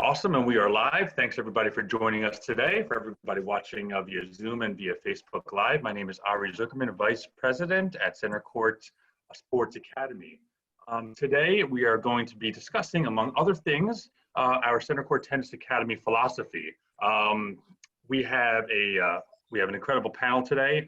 Awesome, and we are live. Thanks everybody for joining us today. For everybody watching via Zoom and via Facebook Live, my name is Ari Zuckerman, Vice President at Centercourt Sports Academy. Today we are going to be discussing, among other things, our Centercourt Tennis Academy philosophy. We have an incredible panel today.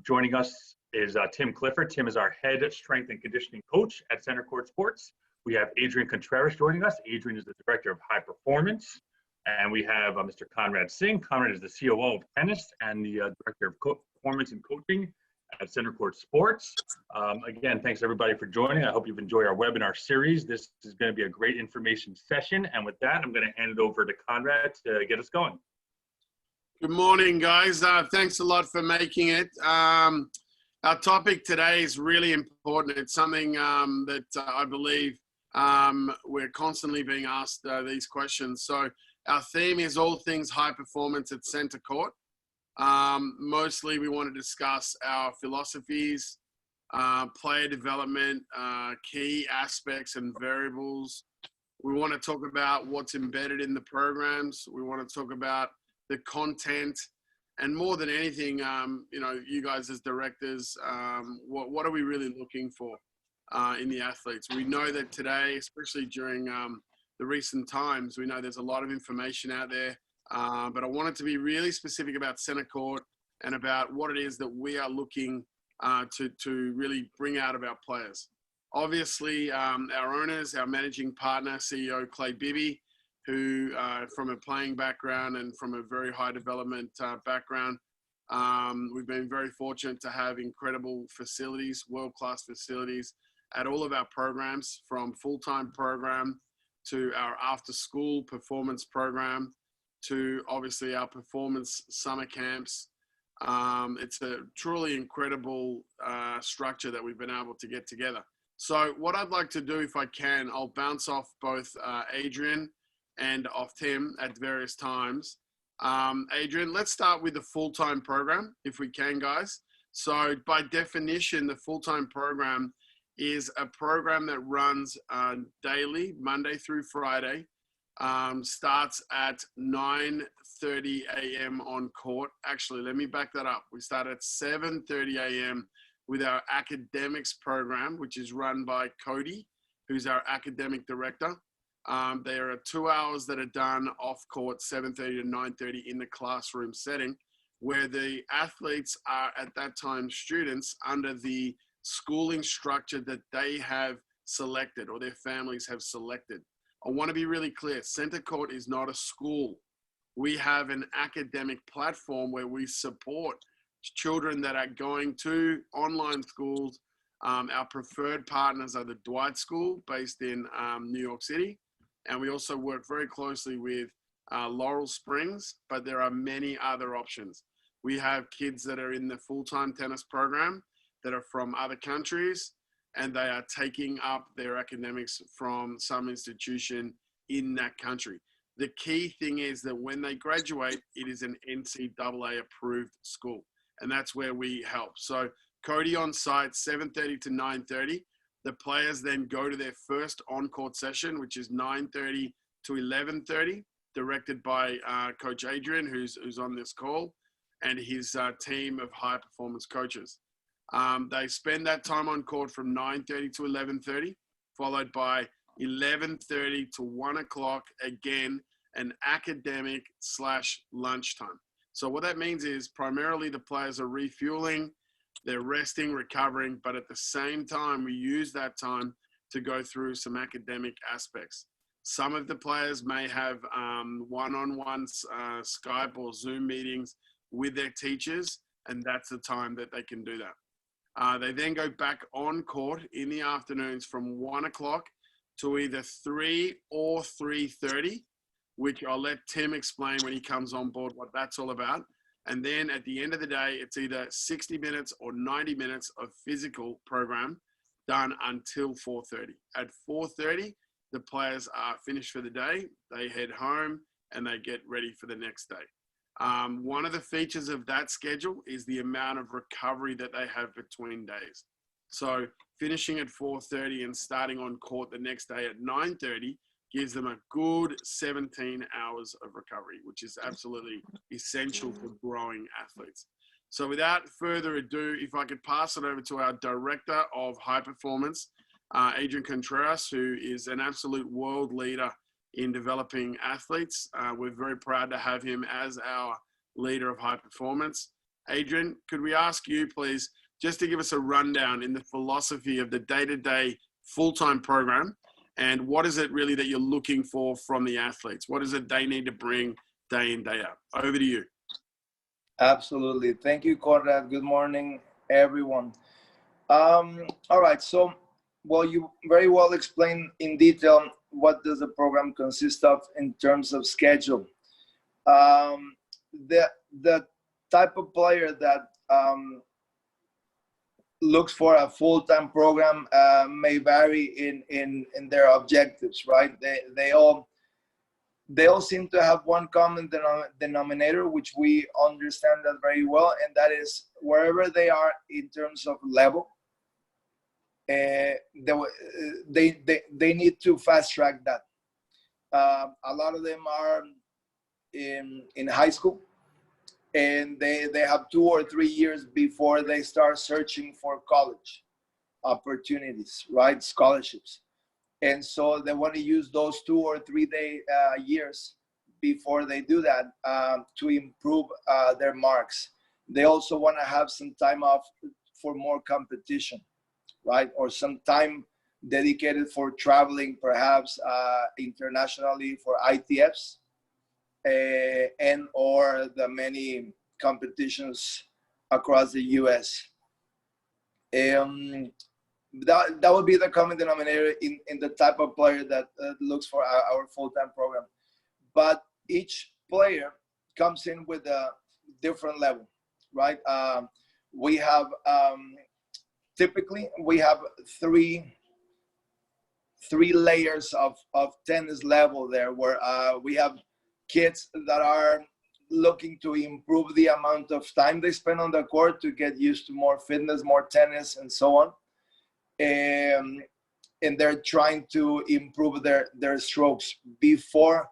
Joining us is Tim Clifford. Tim is our head strength and conditioning coach at Centercourt Sports. We have Adrian Contreras joining us. Adrian is the Director of High Performance. And we have Mr. Conrad Singh. Conrad is the COO of tennis and the Director of Performance and Coaching at Centercourt Sports. Again, thanks everybody for joining. I hope you've enjoyed our webinar series. This is going to be a great information session. And with that, I'm going to hand it over to Conrad to get us going. Good morning, guys. Thanks a lot for making it. Our topic today is really important. It's something that I believe we're constantly being asked these questions. So our theme is all things high performance at Centercourt. Mostly we want to discuss our philosophies, player development, key aspects and variables. We want to talk about what's embedded in the programs. We want to talk about the content, and more than anything, you guys as directors, what are we really looking for in the athletes? We know that today, especially during the recent times, we know there's a lot of information out there, but I wanted to be really specific about Centercourt and about what it is that we are looking to really bring out of our players. Obviously, our owners, our managing partner, CEO Clay Bibby, who from a playing background and from a very high development background, we've been very fortunate to have incredible facilities, world-class facilities at all of our programs, from full-time program to our after-school performance program to obviously our performance summer camps. It's a truly incredible structure that we've been able to get together. So what I'd like to do, if I can, I'll bounce off both Adrian and off Tim at various times. Adrian, let's start with the full-time program, if we can, guys. So by definition, the full-time program is a program that runs daily, Monday through Friday, starts at 9:30 a.m. on court. Actually, let me back that up. We start at 7:30 a.m. with our academics program, which is run by Cody, who's our academic director. There are 2 hours that are done off court, 7:30 to 9:30 in the classroom setting, where the athletes are at that time students under the schooling structure that they have selected or their families have selected. I want to be really clear. Centercourt is not a school. We have an academic platform where we support children that are going to online schools. Our preferred partners are the Dwight School based in New York City. And we also work very closely with Laurel Springs, but there are many other options. We have kids that are in the full-time tennis program that are from other countries, and they are taking up their academics from some institution in that country. The key thing is that when they graduate, it is an NCAA approved school, and that's where we help. So Cody on site, 7:30 to 9:30. The players then go to their first on-court session, which is 9:30 to 11:30, directed by Coach Adrian, who's on this call, and his team of high-performance coaches. They spend that time on court from 9:30 to 11:30, followed by 11:30 to 1 o'clock, again, an academic / lunchtime. So what that means is primarily the players are refueling, they're resting, recovering, but at the same time, we use that time to go through some academic aspects. Some of the players may have one-on-one Skype or Zoom meetings with their teachers, and that's the time that they can do that. They then go back on court in the afternoons from 1 o'clock to either 3 or 3:30, which I'll let Tim explain when he comes on board what that's all about. And then at the end of the day, it's either 60 minutes or 90 minutes of physical program done until 4:30. At 4:30, the players are finished for the day. They head home and they get ready for the next day. One of the features of that schedule is the amount of recovery that they have between days. So finishing at 4:30 and starting on court the next day at 9:30 gives them a good 17 hours of recovery, which is absolutely essential for growing athletes. So without further ado, if I could pass it over to our Director of High Performance, Adrian Contreras, who is an absolute world leader in developing athletes. We're very proud to have him as our leader of high performance. Adrian, could we ask you, please, just to give us a rundown in the philosophy of the day-to-day full-time program, and what is it really that you're looking for from the athletes? What is it they need to bring day in, day out? Over to you. Absolutely. Thank you, Conrad. Good morning, everyone. All right. So, well, you very well explained in detail what does the program consist of in terms of schedule. The type of player that looks for a full-time program may vary in their objectives, right? They all seem to have one common denominator, which we understand that very well, and that is wherever they are in terms of level, they need to fast track that. A lot of them are in high school, and they have 2 or 3 years before they start searching for college opportunities, right? Scholarships. And so they want to use those 2 or 3 years before they do that to improve their marks. They also want to have some time off for more competition, right? Or some time dedicated for traveling, perhaps internationally for ITFs and or the many competitions across the US. That would be the common denominator in the type of player that looks for our full-time program. But each player comes in with a different level, right? We have, typically, we have three layers of tennis level there, where we have kids that are looking to improve the amount of time they spend on the court to get used to more fitness, more tennis, and so on. And they're trying to improve their strokes before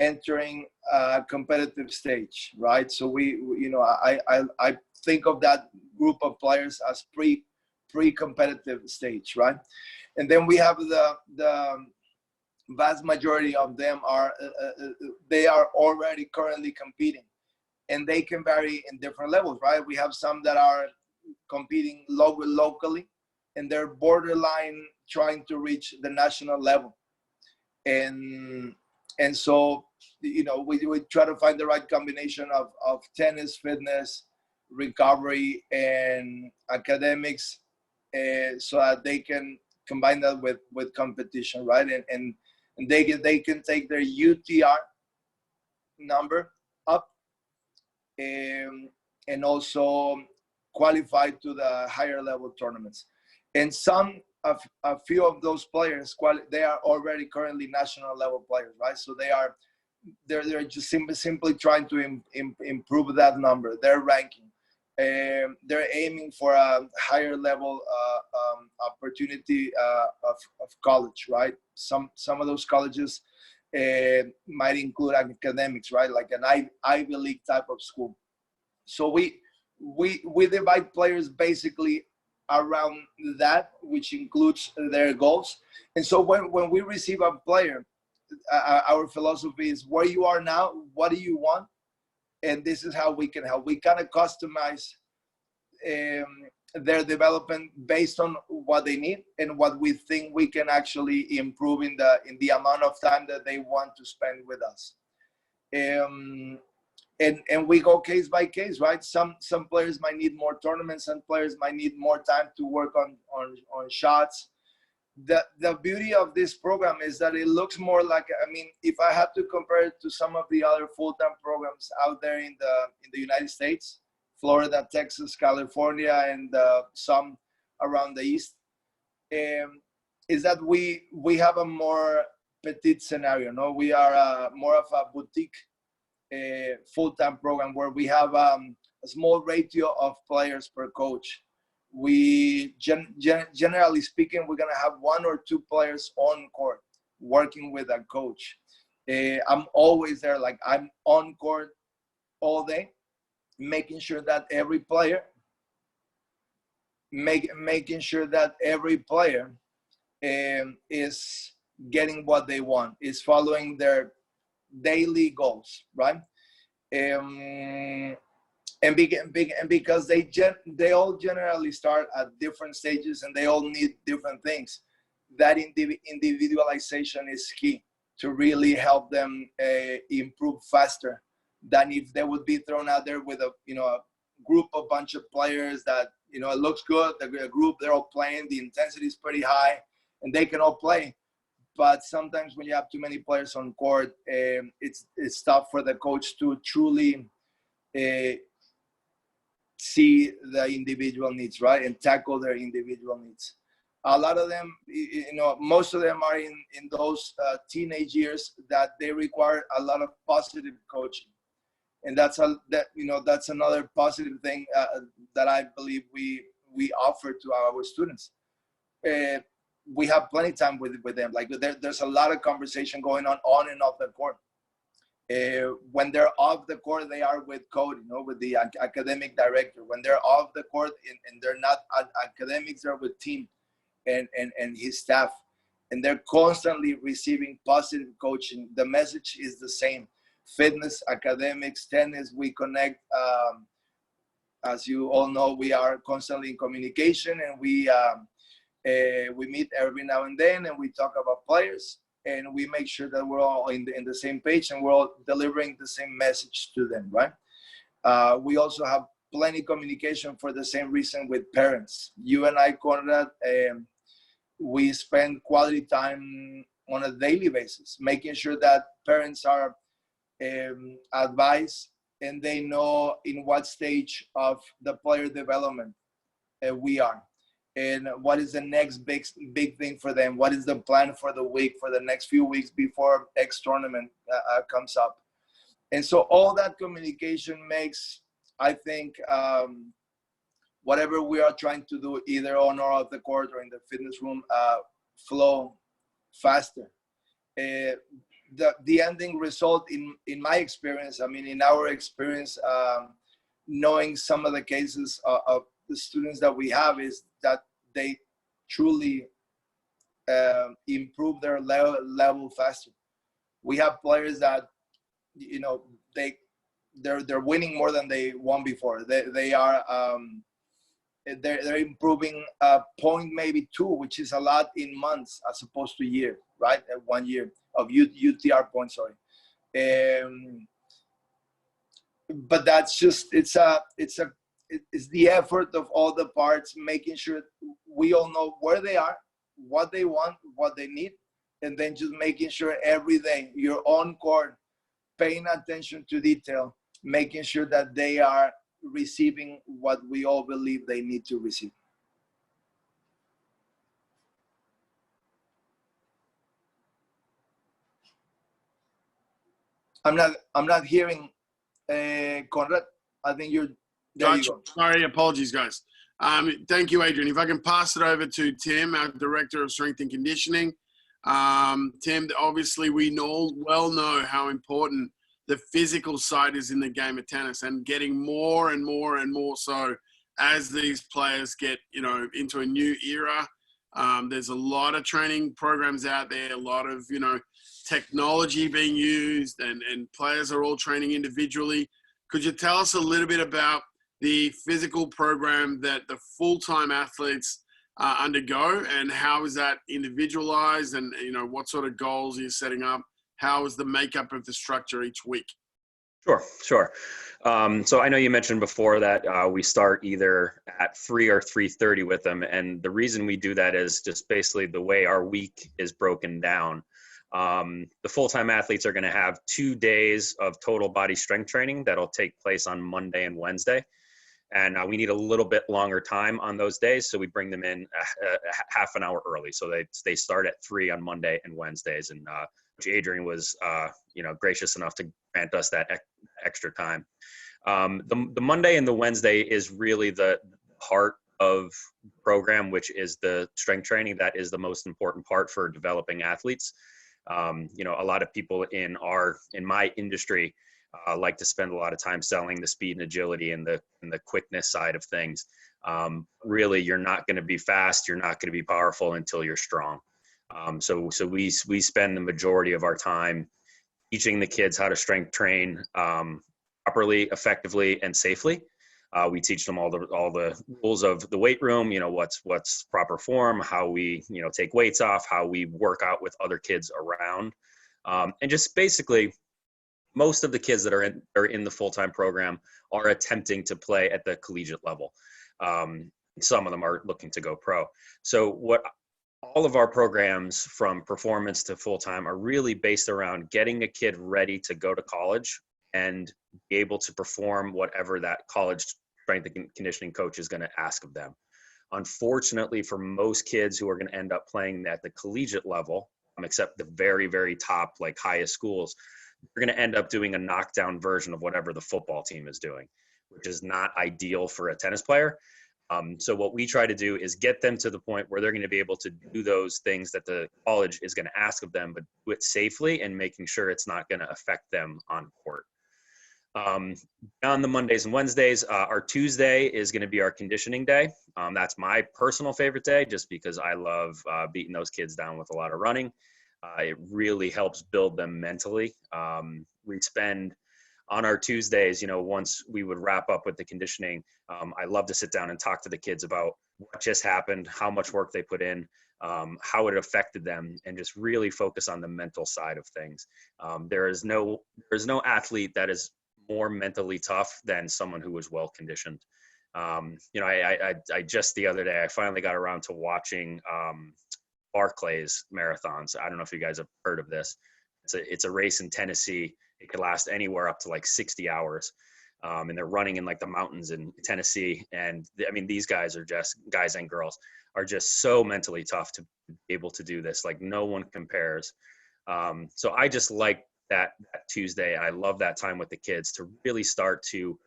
entering a competitive stage, right? So I think of that group of players as pre-competitive stage, right? And then we have the vast majority of them are they are already currently competing, and they can vary in different levels, right? We have some that are competing locally, and they're borderline trying to reach the national level. And so, we try to find the right combination of tennis, fitness, recovery, and academics, so that they can combine that with competition, right? And they can take their UTR number up, and also qualify to the higher level tournaments. And a few of those players, they are already currently national level players, right? So they're just simply trying to improve that number, their ranking. They're aiming for a higher level opportunity of college, right? Some of those colleges might include academics, right? Like an Ivy League type of school. So we divide players basically around that, which includes their goals. And so when we receive a player, our philosophy is where you are now, what do you want? And this is how we can help. We kind of customize their development based on what they need and what we think we can actually improve in the amount of time that they want to spend with us. And we go case by case, right? Some players might need more tournaments, some players might need more time to work on shots. The beauty of this program is that it looks more like, if I had to compare it to some of the other full-time programs out there in the United States, Florida, Texas, California, and some around the East, is that we have a more petite scenario. No, we are more of a boutique full-time program where we have a small ratio of players per coach. We generally speaking, we're going to have 1 or 2 players on court working with a coach. I'm always there, like I'm on court all day, making sure that every player, making sure that every player is getting what they want, is following their daily goals, right? And because they all generally start at different stages and they all need different things, that individualization is key to really help them improve faster than if they would be thrown out there with a group, a bunch of players that it looks good, the group, they're all playing, the intensity is pretty high and they can all play. But sometimes when you have too many players on court, it's tough for the coach to truly see the individual needs, right, and tackle their individual needs. A lot of them, most of them are in those teenage years that they require a lot of positive coaching, and that's another positive thing that I believe we offer to our students. We have plenty of time with them. Like there's a lot of conversation going on and off the court. When they're off the court, they are with coach, with the academic director. When they're off the court and they're not academics, they're with team and his staff. And they're constantly receiving positive coaching. The message is the same. Fitness, academics, tennis, we connect. As you all know, we are constantly in communication, and we meet every now and then, and we talk about players. And we make sure that we're all in the same page and we're all delivering the same message to them, right? We also have plenty of communication for the same reason with parents. You and I, Conrad, we spend quality time on a daily basis, making sure that parents are advised and they know in what stage of the player development we are. And what is the next big thing for them? What is the plan for the week, for the next few weeks before X tournament comes up? And so all that communication makes, I think, whatever we are trying to do, either on or off the court or in the fitness room, flow faster. The ending result, in my experience, in our experience, knowing some of the cases of the students that we have, is that they truly improve their level faster. We have players that they're winning more than they won before. They're improving a point, maybe two, which is a lot in months as opposed to year, right? 1 year of UTR points, sorry. But that's just it's the effort of all the parts, making sure we all know where they are, what they want, what they need, and then just making sure every day you're on court, paying attention to detail, making sure that they are receiving what we all believe they need to receive. I'm not hearing Conrad. I think you're there. Gotcha. You go. Sorry, apologies, guys. Thank you, Adrian. If I can pass it over to Tim, our Director of Strength and Conditioning. Tim, obviously we well know how important the physical side is in the game of tennis, and getting more and more and more so as these players get, into a new era. There's a lot of training programs out there, a lot of, technology being used, and players are all training individually. Could you tell us a little bit about the physical program that the full-time athletes undergo, and how is that individualized, and what sort of goals are you setting up? How is the makeup of the structure each week? Sure. So I know you mentioned before that we start either at 3 or 3:30 with them, and the reason we do that is just basically the way our week is broken down. The full-time athletes are going to have 2 days of total body strength training that'll take place on Monday and Wednesday. And we need a little bit longer time on those days, so we bring them in half an hour early. So they start at 3 on Monday and Wednesdays, and which Adrian was gracious enough to grant us that extra time. The Monday and the Wednesday is really the heart of the program, which is the strength training. That is the most important part for developing athletes. You know, a lot of people in my industry like to spend a lot of time selling the speed and agility and the quickness side of things. Really, you're not going to be fast. You're not going to be powerful until you're strong. So we spend the majority of our time teaching the kids how to strength train properly, effectively, and safely. We teach them all the rules of the weight room, you know, what's proper form, how we, you know, take weights off, how we work out with other kids around. And just basically, most of the kids that are in the full-time program are attempting to play at the collegiate level. Some of them are looking to go pro. So what all of our programs from performance to full-time are really based around getting a kid ready to go to college and be able to perform whatever that college strength and conditioning coach is going to ask of them. Unfortunately, for most kids who are going to end up playing at the collegiate level, except the very, very top, like highest schools, they're going to end up doing a knockdown version of whatever the football team is doing, which is not ideal for a tennis player. So what we try to do is get them to the point where they're going to be able to do those things that the college is going to ask of them, but do it safely and making sure it's not going to affect them on court. On the Mondays and Wednesdays, our Tuesday is going to be our conditioning day. That's my personal favorite day just because I love beating those kids down with a lot of running. It really helps build them mentally. We spend on our Tuesdays, you know, once we would wrap up with the conditioning, I love to sit down and talk to the kids about what just happened, how much work they put in, how it affected them, and just really focus on the mental side of things. There's no athlete that is more mentally tough than someone who was well conditioned. You know, I just the other day, I finally got around to watching Barclays marathons. I don't know if you guys have heard of this. It's a race in Tennessee. It could last anywhere up to like 60 hours. And they're running in like the mountains in Tennessee. And I mean, these guys and girls are just so mentally tough to be able to do this. Like no one compares. So I just like that Tuesday. I love that time with the kids to really start to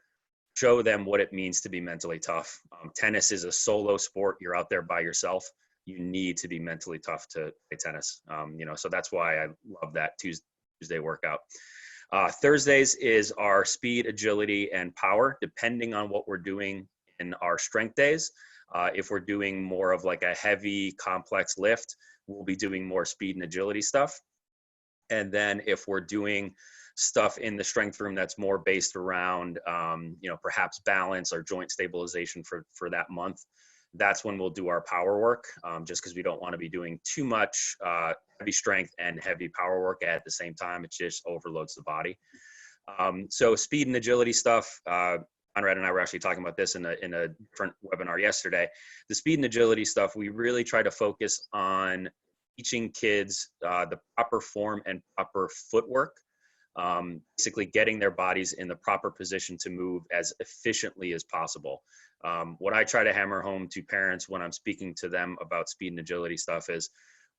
show them what it means to be mentally tough. Tennis is a solo sport. You're out there by yourself. You need to be mentally tough to play tennis. You know, so that's why I love that Tuesday workout. Thursdays is our speed, agility, and power, depending on what we're doing in our strength days. If we're doing more of like a heavy, complex lift, we'll be doing more speed and agility stuff. And then if we're doing stuff in the strength room that's more based around, you know, perhaps balance or joint stabilization for that month, that's when we'll do our power work, just because we don't want to be doing too much heavy strength and heavy power work at the same time. It just overloads the body. So speed and agility stuff, Conrad and I were actually talking about this in a different webinar yesterday. The speed and agility stuff, we really try to focus on teaching kids the proper form and proper footwork, basically getting their bodies in the proper position to move as efficiently as possible. What I try to hammer home to parents when I'm speaking to them about speed and agility stuff is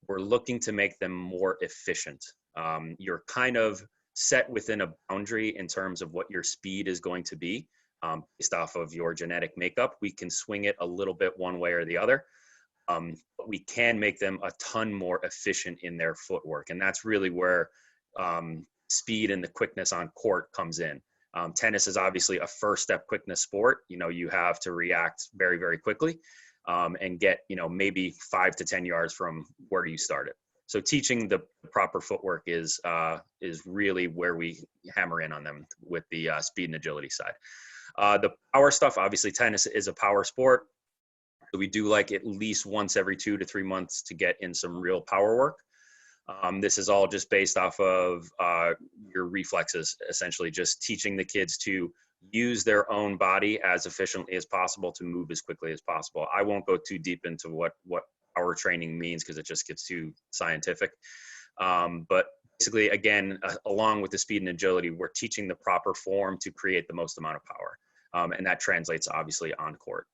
we're looking to make them more efficient. You're kind of set within a boundary in terms of what your speed is going to be based off of your genetic makeup. We can swing it a little bit one way or the other, but we can make them a ton more efficient in their footwork. And that's really where speed and the quickness on court comes in. Tennis is obviously a first step quickness sport. You know, you have to react very, very quickly and get, you know, maybe 5 to 10 yards from where you started. So teaching the proper footwork is really where we hammer in on them with the speed and agility side. The power stuff, obviously tennis is a power sport. So we do like at least once every 2 to 3 months to get in some real power work. This is all just based off of your reflexes, essentially just teaching the kids to use their own body as efficiently as possible to move as quickly as possible. I won't go too deep into what power training means because it just gets too scientific. But basically, again, along with the speed and agility, we're teaching the proper form to create the most amount of power. And that translates obviously on court.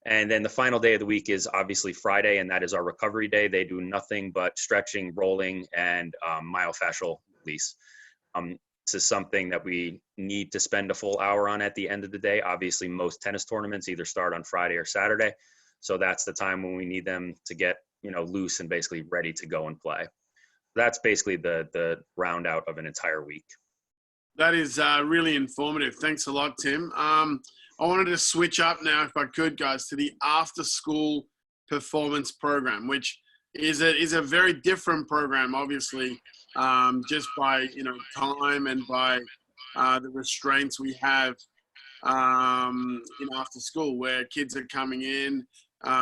And then the final day of the week is obviously Friday, and that is our recovery day. They do nothing but stretching, rolling, and myofascial release. This is something that we need to spend a full hour on at the end of the day. Obviously, most tennis tournaments either start on Friday or Saturday. So that's the time when we need them to get, you know, loose and basically ready to go and play. That's basically the round out of an entire week. That is really informative. Thanks a lot, Tim. I wanted to switch up now, if I could, guys, to the after-school performance program, which is a very different program, obviously, just by time and by the restraints we have after school, where kids are coming in,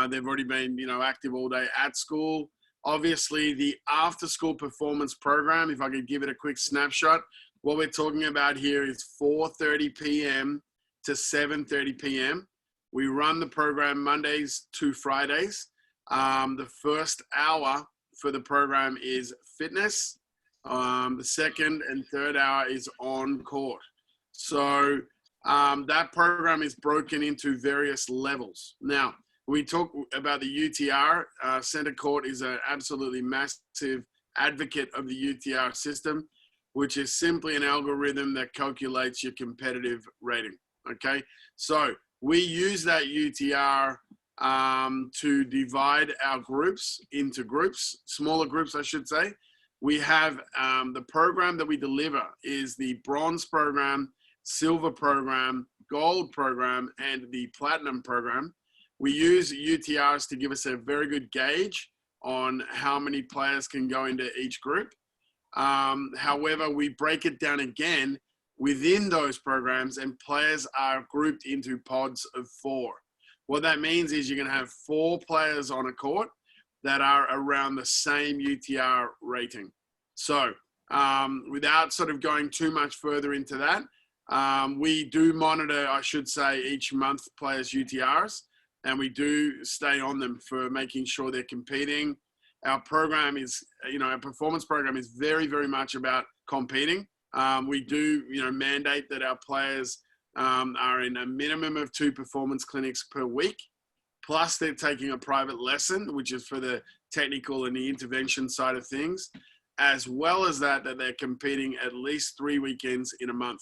they've already been active all day at school. Obviously, the after-school performance program, if I could give it a quick snapshot, what we're talking about here is 4:30 p.m. to 7:30 p.m. We run the program Mondays to Fridays. The first hour for the program is fitness. The second and third hour is on court. So that program is broken into various levels. Now, we talk about the UTR. Centercourt is an absolutely massive advocate of the UTR system, which is simply an algorithm that calculates your competitive rating, okay? So we use that UTR to divide our groups into groups, smaller groups, I should say. We have the program that we deliver is the bronze program, silver program, gold program, and the platinum program. We use UTRs to give us a very good gauge on how many players can go into each group. However, we break it down again within those programs, and players are grouped into pods of 4. What that means is you're going to have 4 players on a court that are around the same UTR rating. So without sort of going too much further into that, we do monitor, I should say, each month players' UTRs, and we do stay on them for making sure they're competing. Our program is, our performance program is very, very much about competing. We do, mandate that our players are in a minimum of 2 performance clinics per week, plus they're taking a private lesson, which is for the technical and the intervention side of things, as well as that they're competing at least 3 weekends in a month.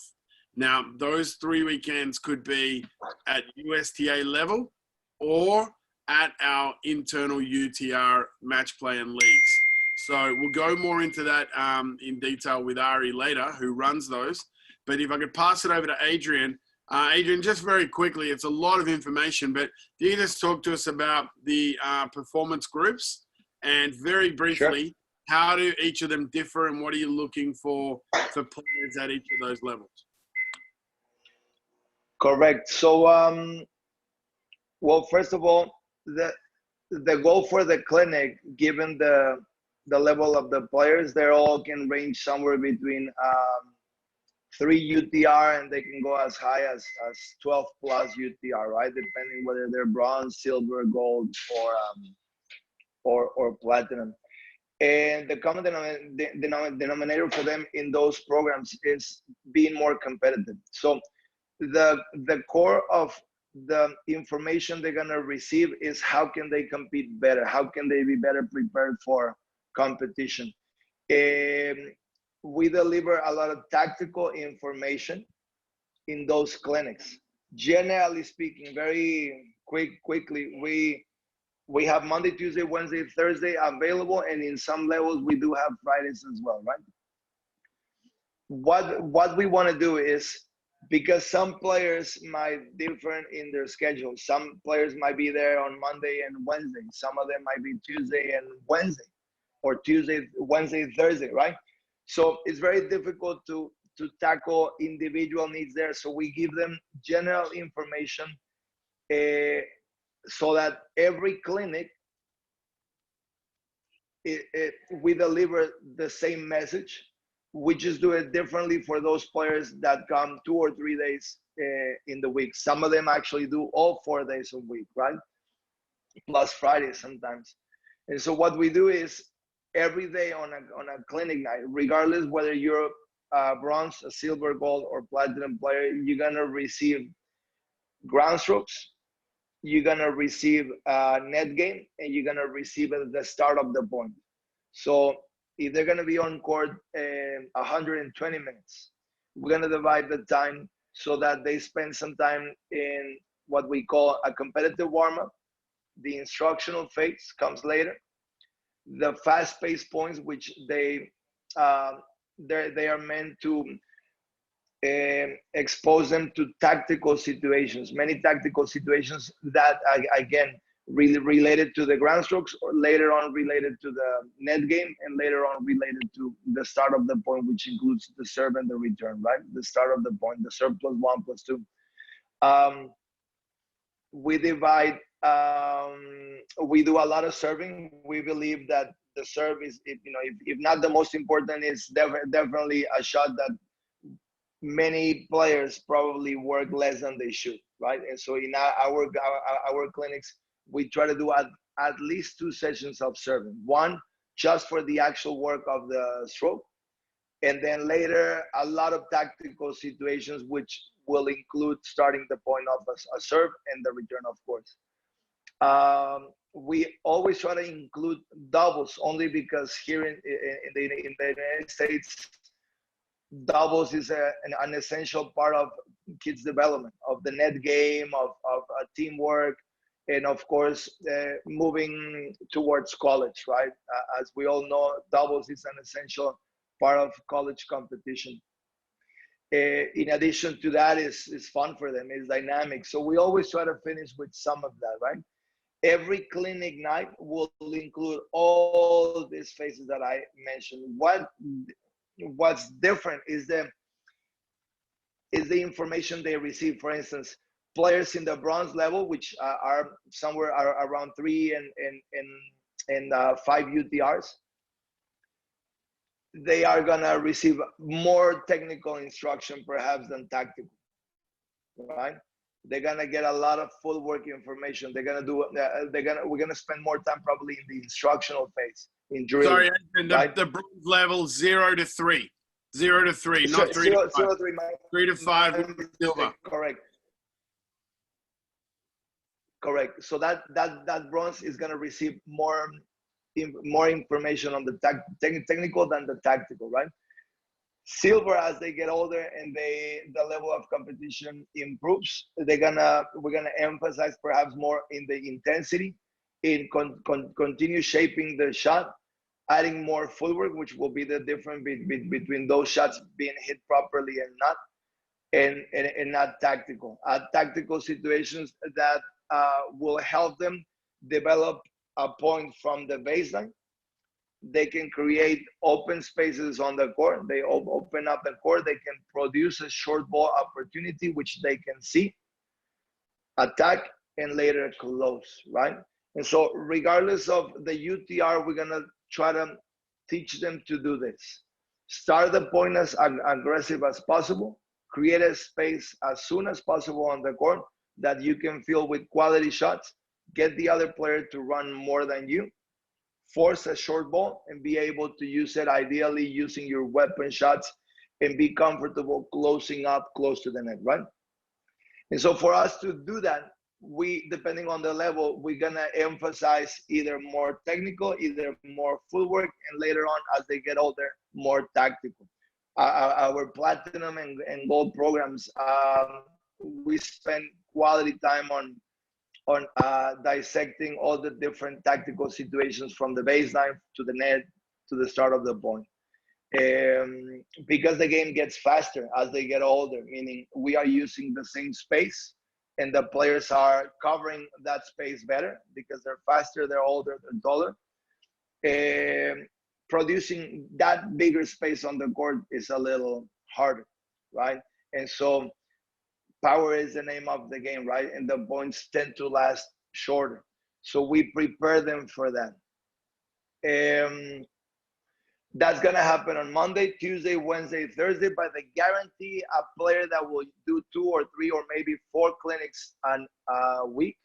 Now, those 3 weekends could be at USTA level or at our internal UTR match play and leagues. So we'll go more into that in detail with Ari later, who runs those. But if I could pass it over to Adrian. Adrian, just very quickly, it's a lot of information, but can you just talk to us about the performance groups and very briefly, Sure. How do each of them differ and what are you looking for players at each of those levels? Correct. So, well, first of all, the goal for the clinic, given the level of the players, they all can range somewhere between 3 UTR, and they can go as high as 12 plus UTR, right? Depending whether they're bronze, silver, gold, or platinum. And the common denominator for them in those programs is being more competitive. So the core of the information they're gonna receive is how can they compete better? How can they be better prepared for competition? We deliver a lot of tactical information in those clinics. Generally speaking, very quickly, we have Monday, Tuesday, Wednesday, Thursday available, and in some levels we do have Fridays as well, right? What we want to do is, because some players might differ in their schedule. Some players might be there on Monday and Wednesday. Some of them might be Tuesday and Wednesday, or Tuesday, Wednesday, Thursday, right? So it's very difficult to tackle individual needs there. So we give them general information so that every clinic, we deliver the same message. We just do it differently for those players that come 2 or 3 days in the week. Some of them actually do all 4 days a week, right? Plus Friday sometimes. And so what we do is every day on a clinic night, regardless whether you're a bronze, a silver, gold, or platinum player, you're gonna receive ground strokes, you're gonna receive net gain, and you're gonna receive it at the start of the point. So if they're gonna be on court 120 minutes, we're gonna divide the time so that they spend some time in what we call a competitive warm-up. The instructional phase comes later. the fast-paced points, which they are meant to expose them to tactical situations, many tactical situations that, again, really related to the ground strokes, or later on related to the net game, and later on related to the start of the point, which includes the serve and the return, right? The start of the point, the serve +1, +2. We divide, we do a lot of serving. We believe that the serve is, if not the most important, it's definitely a shot that many players probably work less than they should, right? And so in our clinics, we try to do at least 2 sessions of serving. One, just for the actual work of the stroke. And then later, a lot of tactical situations, which will include starting the point of a serve and the return, of course. We always try to include doubles, only because here in the United States, doubles is an essential part of kids' development, of the net game, of teamwork, and of course, moving towards college, right? As we all know, doubles is an essential part of college competition. In addition to that, is fun for them, it's dynamic. So we always try to finish with some of that, right? Every clinic night will include all these phases that I mentioned. What's different is the information they receive. For instance, players in the bronze level, which are somewhere around 3 and 5 UTRs, they are gonna receive more technical instruction perhaps than tactical, right? They're gonna get a lot of full work information. We're gonna spend more time probably in the instructional phase, in drilling. Sorry, Adrian, right? the bronze level 0 to 3. 0 to 3, not 3 0 to 5. to 3, 3 to 5 silver. Correct. So that bronze is gonna receive more information on the technical than the tactical, right? Silver, as they get older and the level of competition improves, we're gonna emphasize perhaps more in the intensity, in continue shaping the shot, adding more footwork, which will be the difference between those shots being hit properly and not, and not tactical. Tactical situations that will help them develop a point from the baseline. They can create open spaces on the court. They open up the court. They can produce a short ball opportunity, which they can see, attack, and later close, right? And so regardless of the UTR, we're gonna try to teach them to do this. Start the point as aggressive as possible. Create a space as soon as possible on the court that you can fill with quality shots. Get the other player to run more than you. Force a short ball and be able to use it, ideally using your weapon shots, and be comfortable closing up close to the net, right? And so for us to do that, depending on the level, we're gonna emphasize either more technical, either more footwork, and later on, as they get older, more tactical. Our platinum and gold programs, we spend quality time on dissecting all the different tactical situations from the baseline to the net to the start of the point. Because the game gets faster as they get older, meaning we are using the same space and the players are covering that space better because they're faster, they're older, they're taller. Producing that bigger space on the court is a little harder, right? And so power is the name of the game, right? And the points tend to last shorter. So we prepare them for that. That's gonna happen on Monday, Tuesday, Wednesday, Thursday, but they guarantee a player that will do 2 or 3 or maybe 4 clinics a week.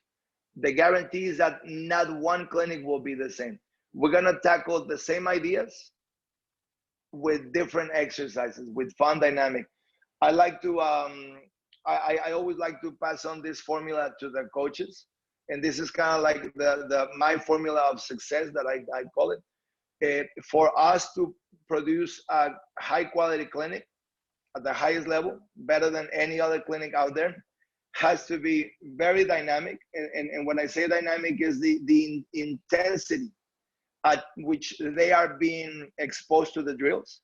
The guarantee is that not one clinic will be the same. We're gonna tackle the same ideas with different exercises, with fun dynamic. I like to, I always like to pass on this formula to the coaches. And this is kind of like my formula of success that I call it. For us to produce a high quality clinic at the highest level, better than any other clinic out there, has to be very dynamic. And when I say dynamic, is the intensity at which they are being exposed to the drills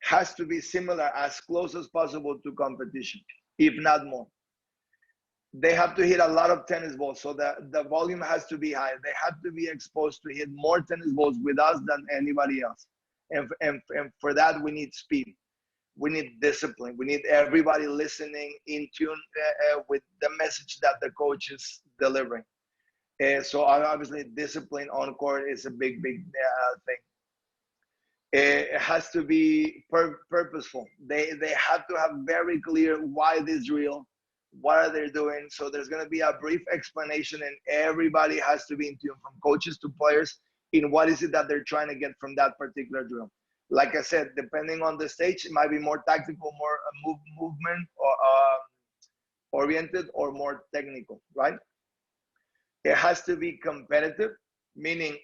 has to be similar, as close as possible to competition, if not more. They have to hit a lot of tennis balls, so the volume has to be high. They have to be exposed to hit more tennis balls with us than anybody else. And for that, we need speed. We need discipline. We need everybody listening in tune with the message that the coach is delivering. So obviously, discipline on court is a big thing. It has to be purposeful. They have to have very clear why this drill, what are they doing. So there's going to be a brief explanation, and everybody has to be in tune, from coaches to players, in what is it that they're trying to get from that particular drill. Like I said, depending on the stage, it might be more tactical, more movement or oriented, or more technical, right? It has to be competitive, meaning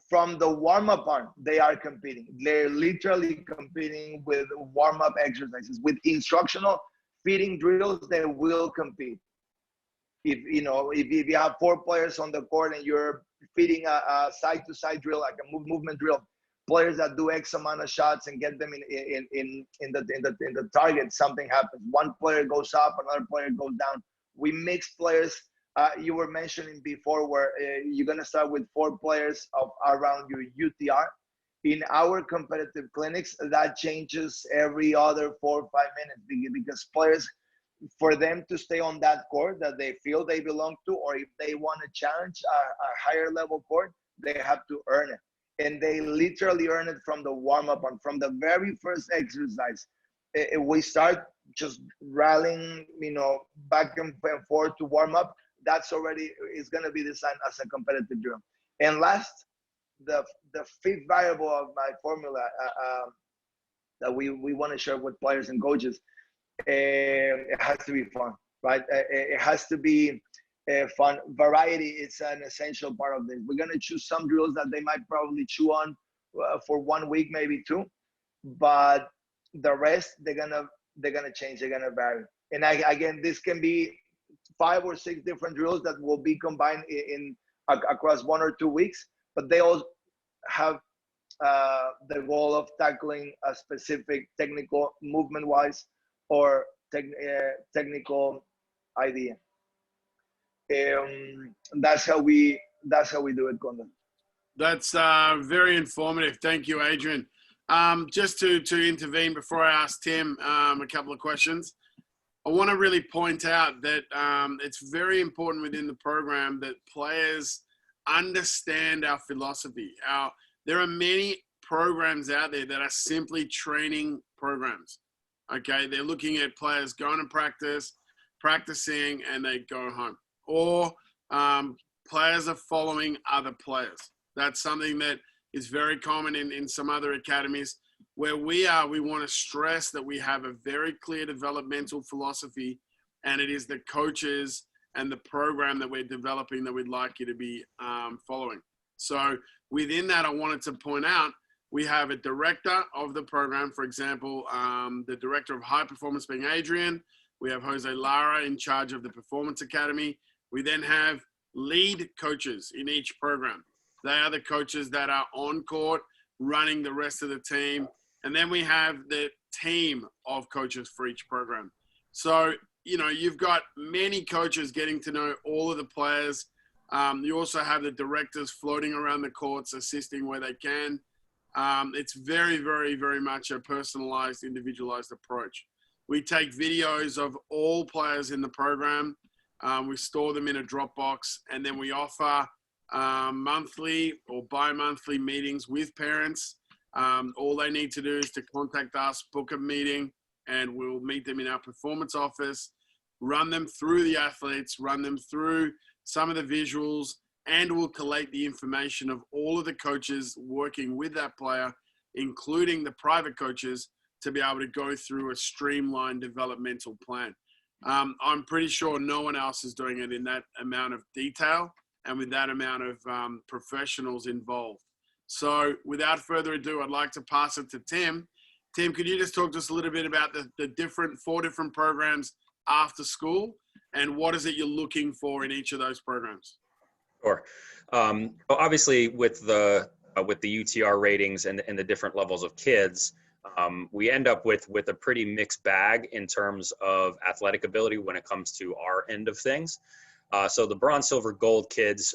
from the warm-up part, they are competing. They're literally competing with warm-up exercises. With instructional feeding drills, they will compete. If you have 4 players on the court and you're feeding a side-to-side drill, like a movement drill, players that do X amount of shots and get them in the target, something happens. One player goes up, another player goes down. We mix players. You were mentioning before where you're going to start with 4 players around your UTR. In our competitive clinics, that changes every other 4 or 5 minutes, because players, for them to stay on that court that they feel they belong to, or if they want to challenge a higher level court, they have to earn it. And they literally earn it from the warm-up and from the very first exercise. We start just rallying, back and forth to warm up. That's already is going to be designed as a competitive drill. And last, the 5th variable of my formula that we want to share with players and coaches, it has to be fun, right? It has to be fun. Variety is an essential part of this. We're going to choose some drills that they might probably chew on for 1 week, maybe 2, but the rest they're gonna change. They're gonna vary. And again, this can be 5 or 6 different drills that will be combined across 1 or 2 weeks, but they all have the goal of tackling a specific technical, movement-wise, or technical idea. That's how we do it, Conrad. That's very informative. Thank you, Adrian. Just to intervene before I ask Tim a couple of questions, I want to really point out that it's very important within the program that players understand our philosophy. There are many programs out there that are simply training programs. Okay, they're looking at players going to practice, practicing, and they go home. Or players are following other players. That's something that is very common in some other academies. Where we are, we want to stress that we have a very clear developmental philosophy, and it is the coaches and the program that we're developing that we'd like you to be following. So within that, I wanted to point out, we have a director of the program, for example, the director of high performance being Adrian. We have Jose Lara in charge of the Performance Academy. We then have lead coaches in each program. They are the coaches that are on court running the rest of the team. And then we have the team of coaches for each program. So, you've got many coaches getting to know all of the players. You also have the directors floating around the courts, assisting where they can. It's very, very, very much a personalized, individualized approach. We take videos of all players in the program. We store them in a Dropbox, and then we offer monthly or bi-monthly meetings with parents. All they need to do is to contact us, book a meeting, and we'll meet them in our performance office, run them through the athletes, run them through some of the visuals, and we'll collate the information of all of the coaches working with that player, including the private coaches, to be able to go through a streamlined developmental plan. I'm pretty sure no one else is doing it in that amount of detail and with that amount of professionals involved. So without further ado, I'd like to pass it to Tim. Tim, could you just talk to us a little bit about the 4 different programs after school, and what is it you're looking for in each of those programs? Sure. Obviously, with the with the UTR ratings and the different levels of kids, we end up with a pretty mixed bag in terms of athletic ability when it comes to our end of things. So the bronze, silver, gold kids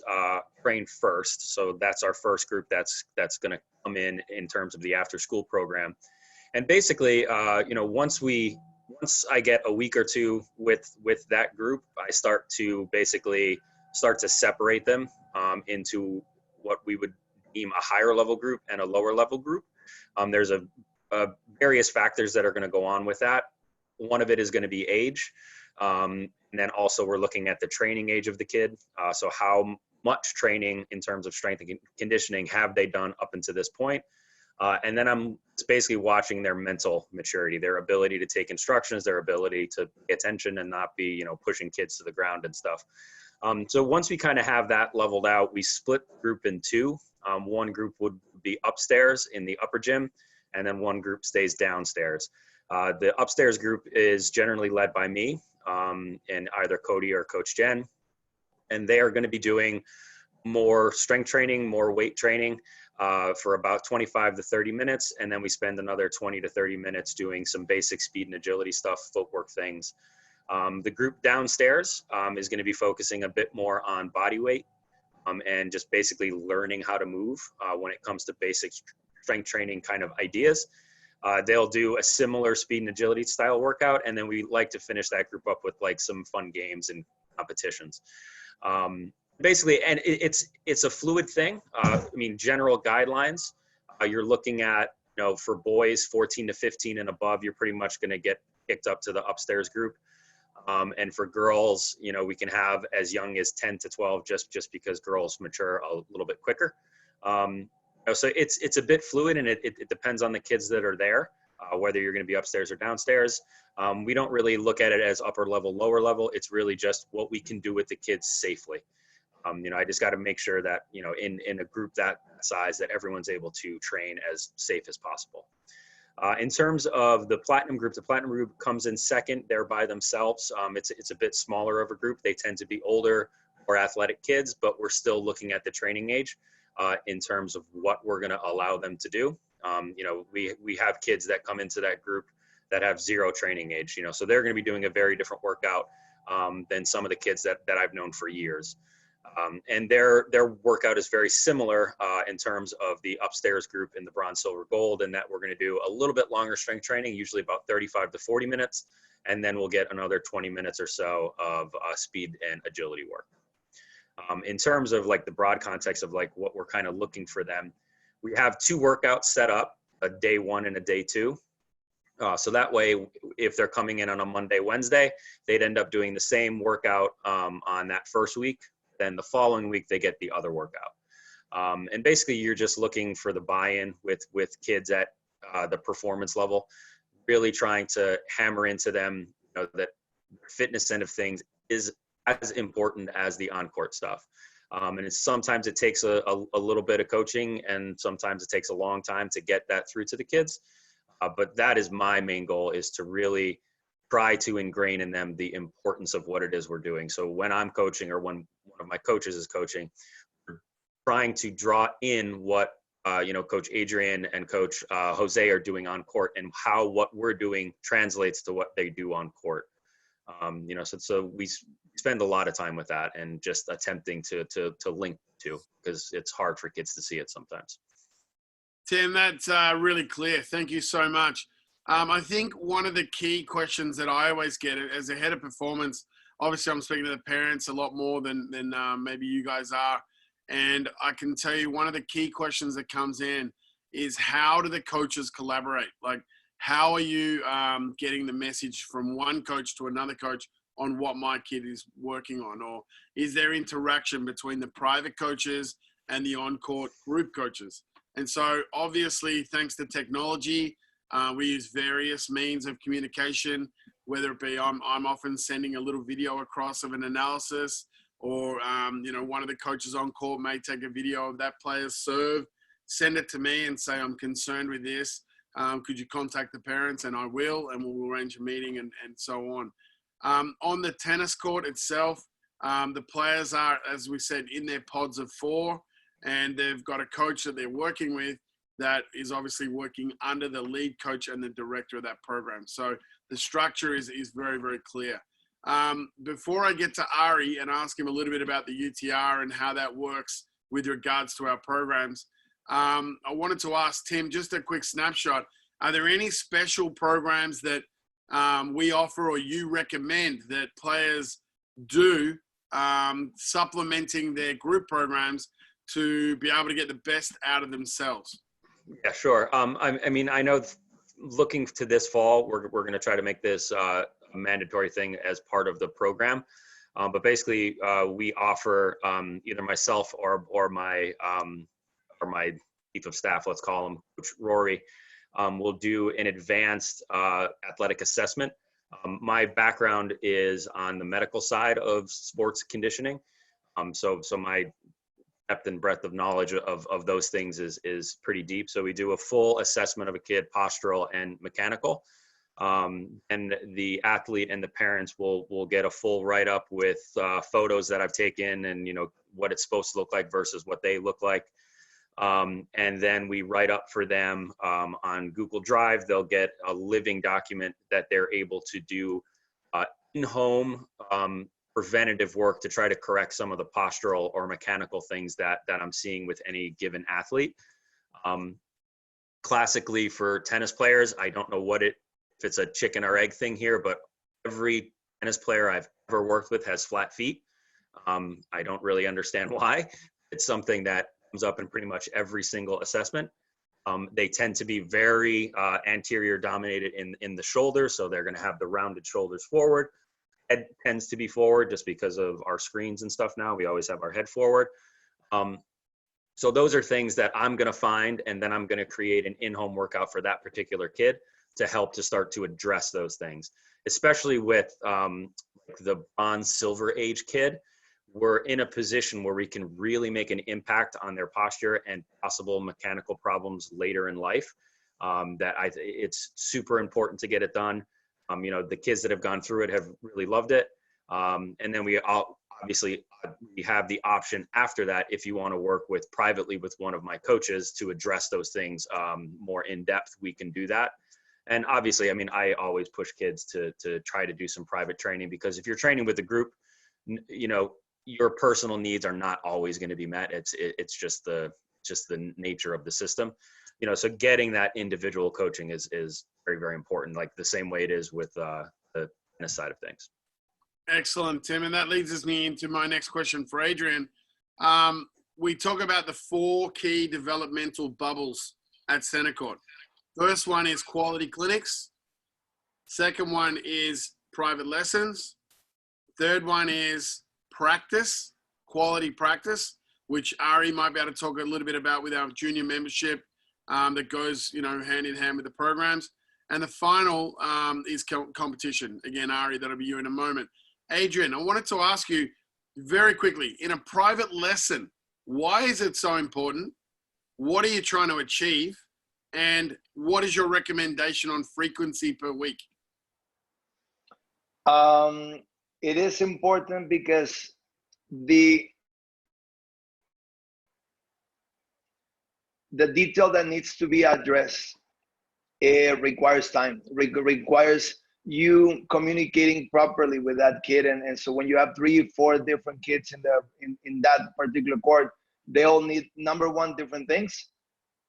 train first. So that's our first group that's going to come in terms of the after school program. And basically, you know, once I get a week or two with that group, I start to separate them into what we would deem a higher level group and a lower level group. There's a various factors that are going to go on with that. One of it is going to be age. And then also we're looking at the training age of the kid. So how much training in terms of strength and conditioning have they done up until this point? And then I'm basically watching their mental maturity, their ability to take instructions, their ability to pay attention and not be, you know, pushing kids to the ground and stuff. So once we kind of have that leveled out, we split the group in two. One group would be upstairs in the upper gym, and then one group stays downstairs. The upstairs group is generally led by me and either Cody or Coach Jen. And they are going to be doing more strength training, more weight training for about 25 to 30 minutes. And then we spend another 20 to 30 minutes doing some basic speed and agility stuff, footwork things. The group downstairs is going to be focusing a bit more on body weight and just basically learning how to move when it comes to basic strength training kind of ideas. They'll do a similar speed and agility style workout. And then we like to finish that group up with like some fun games and competitions. Basically, and it's a fluid thing. I mean, general guidelines, you're looking at, you know, for boys 14 to 15 and above, you're pretty much going to get picked up to the upstairs group. And for girls, you know, we can have as young as 10 to 12 just because girls mature a little bit quicker. So it's a bit fluid, and it depends on the kids that are there, whether you're going to be upstairs or downstairs. We don't really look at it as upper level, lower level. It's really just what we can do with the kids safely. You know, I just got to make sure that, you know, in a group that size, that everyone's able to train as safe as possible. In terms of the platinum group comes in second. They're by themselves. It's a bit smaller of a group. They tend to be older, more athletic kids, but we're still looking at the training age in terms of what we're going to allow them to do. You know, we have kids that come into that group that have zero training age, you know, so they're going to be doing a very different workout than some of the kids that I've known for years. And their workout is very similar in terms of the upstairs group in the bronze, silver, gold, and that we're going to do a little bit longer strength training, usually about 35 to 40 minutes. And then we'll get another 20 minutes or so of speed and agility work. In terms of like the broad context of like what we're kind of looking for them, we have two workouts set up, a day one and a day two. So that way, if they're coming in on a Monday, Wednesday, they'd end up doing the same workout on that first week. Then the following week, they get the other workout. And basically, you're just looking for the buy-in with kids at the performance level, really trying to hammer into them, you know, that fitness end of things is as important as the on-court stuff. And sometimes it takes a little bit of coaching, and sometimes it takes a long time to get that through to the kids. But that is my main goal, is to really try to ingrain in them the importance of what it is we're doing. So when I'm coaching, or when one of my coaches is coaching, we're trying to draw in what you know, Coach Adrian and Coach Jose are doing on court, and how what we're doing translates to what they do on court. You know, so we spend a lot of time with that, and just attempting to link to, because it's hard for kids to see it sometimes. Tim, that's really clear. Thank you so much. I think one of the key questions that I always get as a head of performance, obviously I'm speaking to the parents a lot more than maybe you guys are. And I can tell you one of the key questions that comes in is, how do the coaches collaborate? Like, how are you getting the message from one coach to another coach on what my kid is working on? Or is there interaction between the private coaches and the on-court group coaches? And so obviously, thanks to technology, we use various means of communication, whether it be I'm often sending a little video across of an analysis, or you know, one of the coaches on court may take a video of that player's serve, send it to me and say, I'm concerned with this. Could you contact the parents? And I will, and we'll arrange a meeting and so on. On the tennis court itself, the players are, as we said, in their pods of 4. and they've got a coach that they're working with that is obviously working under the lead coach and the director of that program. So the structure is very, very clear. Before I get to Ari and ask him a little bit about the UTR and how that works with regards to our programs, I wanted to ask Tim, just a quick snapshot. Are there any special programs that we offer or you recommend that players do, supplementing their group programs to be able to get the best out of themselves? Yeah, sure. I mean, I know looking to this fall, we're going to try to make this a mandatory thing as part of the program. But basically, we offer either myself or my chief of staff, let's call him Coach Rory, will do an advanced athletic assessment. My background is on the medical side of sports conditioning. So my depth and breadth of knowledge of those things is pretty deep. So we do a full assessment of a kid, postural and mechanical. And the athlete and the parents will get a full write-up with photos that I've taken and, what it's supposed to look like versus what they look like. And then we write up for them on Google Drive. They'll get a living document that they're able to do in-home preventative work to try to correct some of the postural or mechanical things that I'm seeing with any given athlete. Classically for tennis players, I don't know if it's a chicken or egg thing here, but every tennis player I've ever worked with has flat feet. I don't really understand why. It's something that comes up in pretty much every single assessment. They tend to be very anterior dominated in the shoulder, so they're going to have the rounded shoulders forward. Head tends to be forward just because of our screens and stuff now. We always have our head forward. So those are things that I'm going to find, and then I'm going to create an in-home workout for that particular kid to help to start to address those things, especially with the bronze silver age kid. We're in a position where we can really make an impact on their posture and possible mechanical problems later in life. It's super important to get it done. The kids that have gone through it have really loved it. And then we have the option after that, if you want to work privately with one of my coaches to address those things more in depth, we can do that. And obviously, I always push kids to try to do some private training, because if you're training with a group, your personal needs are not always going to be met. It's just the nature of the system. So getting that individual coaching is very, very important, like the same way it is with the tennis side of things. Excellent, Tim. And that leads me into my next question for Adrian. We talk about the 4 key developmental bubbles at Centercourt. First one is quality clinics. Second one is private lessons. Third one is practice, quality practice, which Ari might be able to talk a little bit about with our junior membership that goes, hand in hand with the programs. And the final is competition. Again, Ari, that'll be you in a moment. Adrian, I wanted to ask you very quickly, in a private lesson, why is it so important? What are you trying to achieve? And what is your recommendation on frequency per week? It is important because the detail that needs to be addressed, it requires time, requires you communicating properly with that kid. And so when you have 3 or 4 different kids in that particular court, they all need, number one, different things,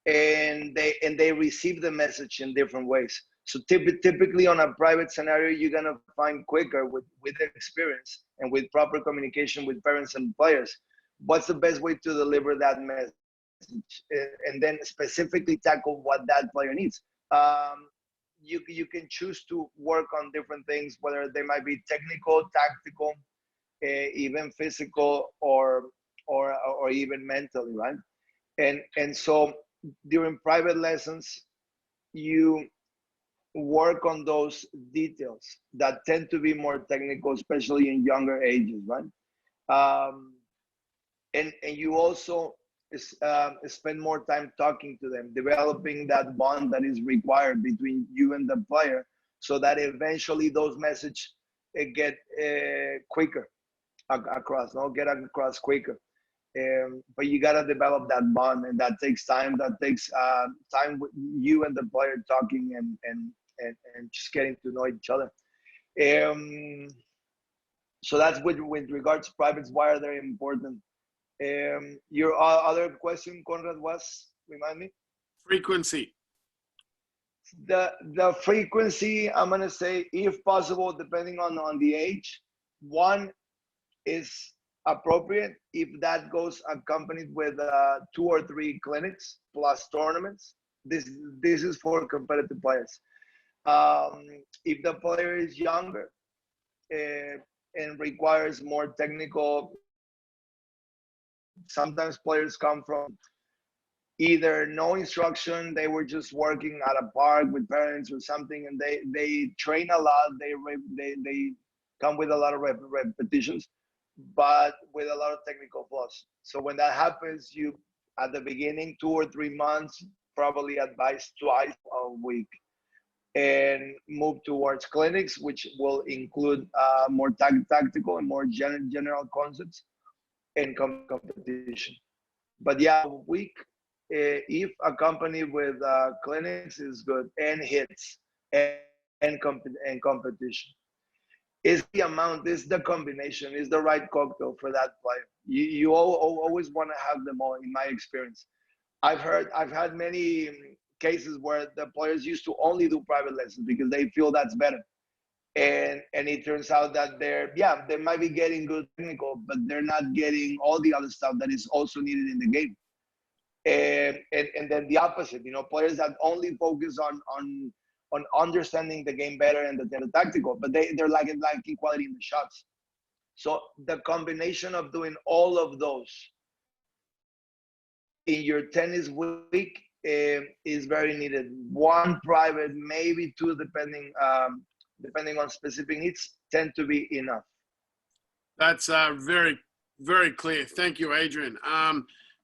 and they receive the message in different ways. So typically on a private scenario, you're gonna find quicker with experience and with proper communication with parents and players, what's the best way to deliver that message, and then specifically tackle what that player needs. You can choose to work on different things, whether they might be technical, tactical, even physical, or even mentally, right? And so during private lessons, you work on those details that tend to be more technical, especially in younger ages, right? And you also spend more time talking to them, developing that bond that is required between you and the player, so that eventually those messages get quicker across, get across quicker. But you got to develop that bond, and that takes time. That takes time with you and the player talking and just getting to know each other. So that's with regards to privates, why are they important? Your other question, Conrad, was, remind me? Frequency. The frequency, I'm gonna say, if possible, depending on the age, one is appropriate if that goes accompanied with 2 or 3 clinics plus tournaments. This is for competitive players. If the player is younger and requires more technical, sometimes players come from either no instruction, they were just working at a park with parents or something, and they train a lot, they come with a lot of repetitions, but with a lot of technical flaws. So when that happens, you, at the beginning, 2 or 3 months, probably advise twice a week, and move towards clinics, which will include more tactical and more general concepts and competition. But yeah, a week, if accompanied with clinics, is good, and hits and competition. Is the amount, is the combination, is the right cocktail for that player. You always want to have them all, in my experience. I've had many cases where the players used to only do private lessons because they feel that's better. And it turns out that they might be getting good technical, but they're not getting all the other stuff that is also needed in the game. And then the opposite, players that only focus on understanding the game better and the tactical, but they're lacking quality in the shots. So the combination of doing all of those in your tennis week is very needed. 1 private, maybe 2, depending on specific needs, tend to be enough. That's very, very clear. Thank you, Adrian.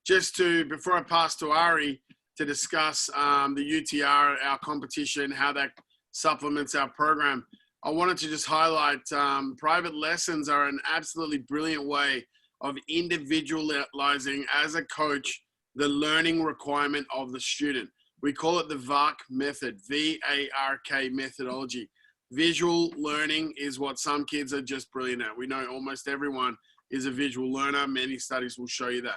Before I pass to Ari to discuss the UTR, our competition, how that supplements our program, I wanted to just highlight private lessons are an absolutely brilliant way of individualizing, as a coach, the learning requirement of the student. We call it the VARK method, V-A-R-K methodology. Visual learning is what some kids are just brilliant at. We know almost everyone is a visual learner. Many studies will show you that.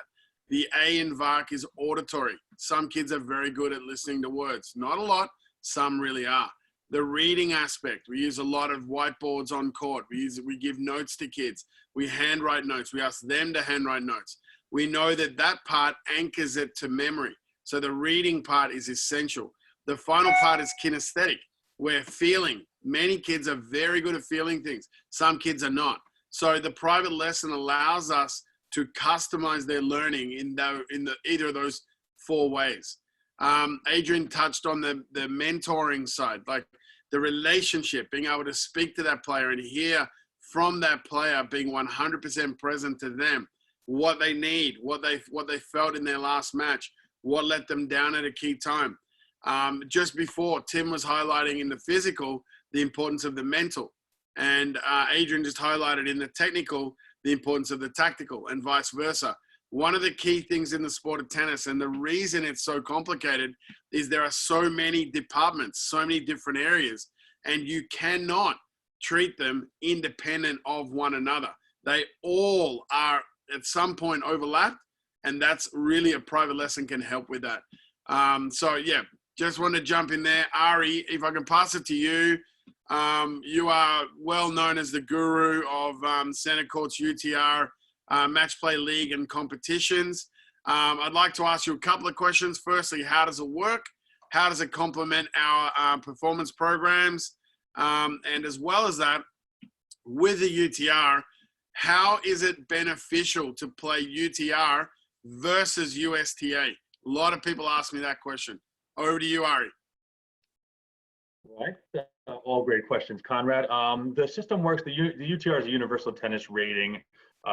The A in VARK is auditory. Some kids are very good at listening to words. Not a lot, some really are. The reading aspect, we use a lot of whiteboards on court. We give notes to kids. We handwrite notes. We ask them to handwrite notes. We know that part anchors it to memory. So the reading part is essential. The final part is kinesthetic. We're feeling. Many kids are very good at feeling things. Some kids are not. So the private lesson allows us to customize their learning in either of those 4 ways. Adrian touched on the mentoring side, like the relationship, being able to speak to that player and hear from that player, being 100% present to them, what they need, what they felt in their last match, what let them down at a key time. Just before, Tim was highlighting in the physical the importance of the mental, and Adrian just highlighted in the technical the importance of the tactical, and vice versa. One of the key things in the sport of tennis, and the reason it's so complicated, is there are so many departments, so many different areas, and you cannot treat them independent of one another. They all are at some point overlapped, and that's really a private lesson can help with that. So yeah, just want to jump in there. Ari, if I can pass it to you. You are well known as the guru of Centercourt's UTR Match Play League and competitions. I'd like to ask you a couple of questions. Firstly, how does it work? How does it complement our performance programs? And as well as that, with the UTR, how is it beneficial to play UTR versus USTA? A lot of people ask me that question. Over to you, Ari. Right. All great questions, Conrad. The system works. The UTR is a universal tennis rating.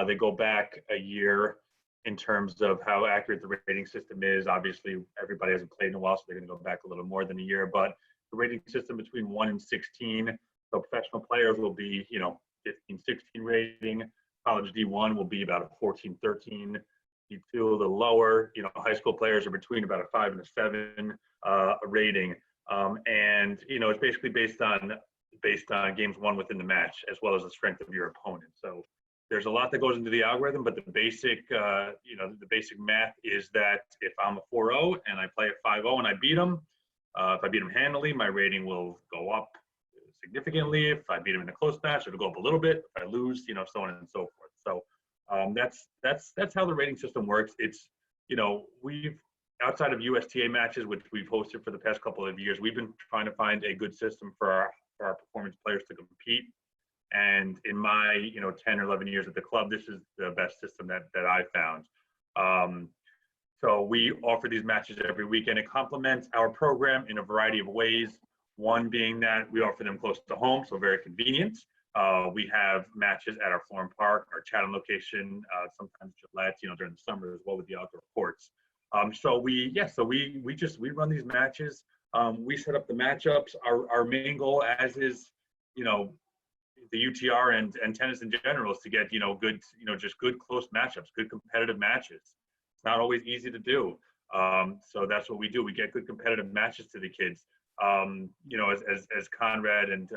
They go back a year in terms of how accurate the rating system is. Obviously, everybody hasn't played in a while, so they're going to go back a little more than a year. But the rating system between 1 and 16. So professional players will be, 15, 16 rating. College D1 will be about a 14, 13. a little lower. High school players are between about a 5 and a 7 rating. And, it's basically based on games won within the match, as well as the strength of your opponent. So there's a lot that goes into the algorithm, but the basic, the basic math is that if I'm a 4-0 and I play a 5-0 and I beat them, if I beat them handily, my rating will go up significantly. If I beat them in a close match, it'll go up a little bit. If I lose, so on and so forth. So that's how the rating system works. It's, we've, outside of USTA matches, which we've hosted for the past couple of years, we've been trying to find a good system for our performance players to compete. And in my, 10 or 11 years at the club, this is the best system that I found. So we offer these matches every week, and it complements our program in a variety of ways. One being that we offer them close to home, so very convenient. We have matches at our Florham Park, our Chatham location, sometimes Gillette, during the summer as well with the outdoor courts. So we run these matches. We set up the matchups. Our main goal, as is, the UTR and tennis in general, is to get, good, just good close matchups, good competitive matches. It's not always easy to do. So that's what we do. We get good competitive matches to the kids. As Conrad and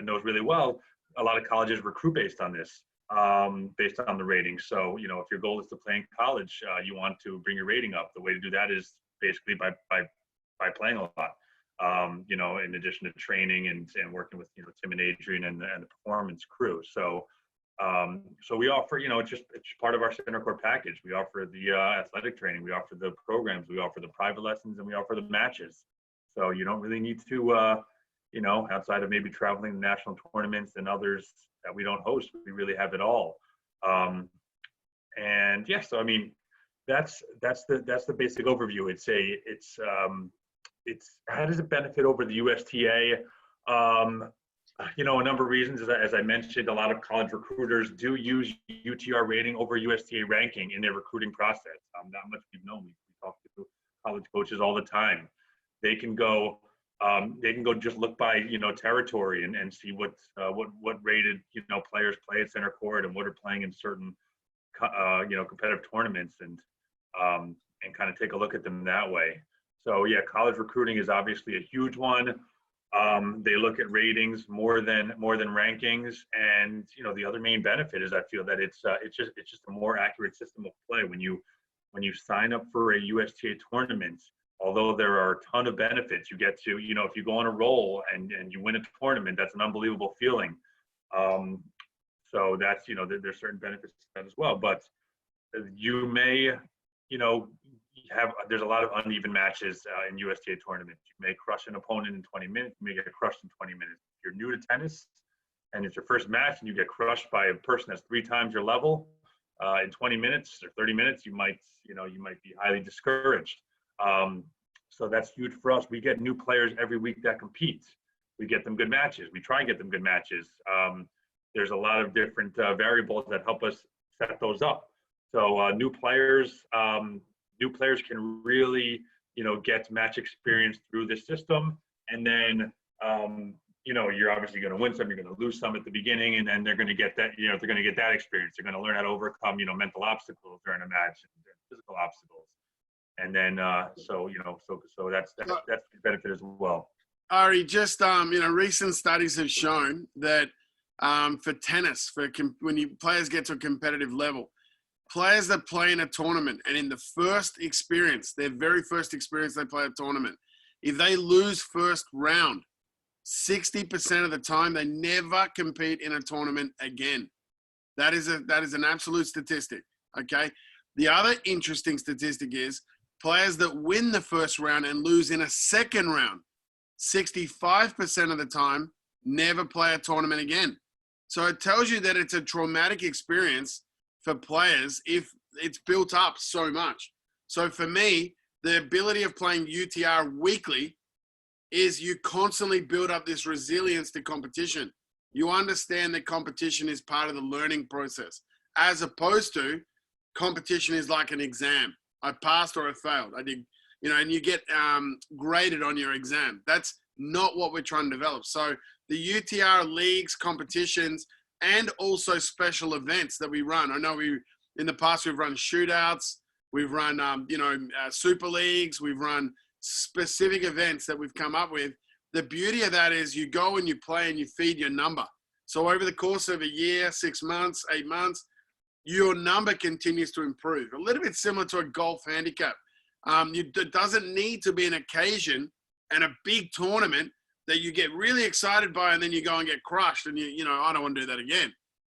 knows really well, a lot of colleges recruit based on this, based on the rating. So, if your goal is to play in college, you want to bring your rating up. The way to do that is basically by playing a lot. In addition to training and working with, Tim and Adrian and the performance crew. So we offer, it's part of our Centercourt package. We offer the athletic training, we offer the programs, we offer the private lessons, and we offer the matches. So you don't really need to, outside of maybe traveling to national tournaments and others that we don't host, we really have it all. And yeah, so I mean, that's the basic overview. It's how does it benefit over the USTA? A number of reasons, as I mentioned, a lot of college recruiters do use UTR rating over USTA ranking in their recruiting process. Not much we've known. We talk to college coaches all the time. They can go just look by, territory and see what rated, players play at Centercourt and what are playing in certain, competitive tournaments and kind of take a look at them that way. So yeah, college recruiting is obviously a huge one. They look at ratings more than rankings, and the other main benefit is I feel that it's just a more accurate system of play. When you sign up for a USTA tournament, although there are a ton of benefits, you get to, if you go on a roll and you win a tournament, that's an unbelievable feeling. So that's, there's certain benefits to that as well. But you may, there's a lot of uneven matches in USTA tournaments. You may crush an opponent in 20 minutes. You may get crushed in 20 minutes. If you're new to tennis and it's your first match and you get crushed by a person that's 3 times your level in 20 minutes or 30 minutes, you might be highly discouraged. So that's huge for us. We get new players every week that compete. We get them good matches. We try and get them good matches. There's a lot of different variables that help us set those up. So new players can really, get match experience through this system. And then, you're obviously going to win some, you're going to lose some at the beginning, and then they're going to get that, they're going to get that experience. They're going to learn how to overcome, mental obstacles during a match and physical obstacles. And then, so that's the benefit as well. Ari, just, recent studies have shown that for tennis, when players get to a competitive level, players that play in a tournament and in the first experience, their very first experience they play a tournament, if they lose first round, 60% of the time they never compete in a tournament again. That is an absolute statistic. Okay. The other interesting statistic is players that win the first round and lose in a second round, 65% of the time never play a tournament again. So it tells you that it's a traumatic experience for players if it's built up so much. So for me, the ability of playing UTR weekly is you constantly build up this resilience to competition. You understand that competition is part of the learning process, as opposed to competition is like an exam. I passed or I failed. I did, and you get graded on your exam. That's not what we're trying to develop. So the UTR leagues, competitions, and also special events that we run. I know In the past, we've run shootouts, we've run, super leagues, we've run specific events that we've come up with. The beauty of that is you go and you play and you feed your number. So over the course of a year, 6 months, 8 months, your number continues to improve. A little bit similar to a golf handicap. It doesn't need to be an occasion and a big tournament that you get really excited by and then you go and get crushed and I don't want to do that again.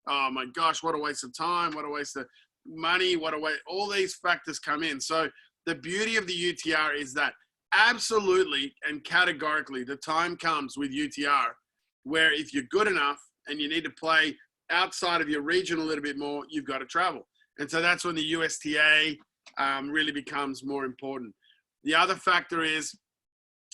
Oh my gosh, what a waste of time, what a waste of money, all these factors come in. So the beauty of the UTR is that absolutely and categorically the time comes with UTR where if you're good enough and you need to play outside of your region a little bit more, you've got to travel. And so that's when the USTA really becomes more important. The other factor is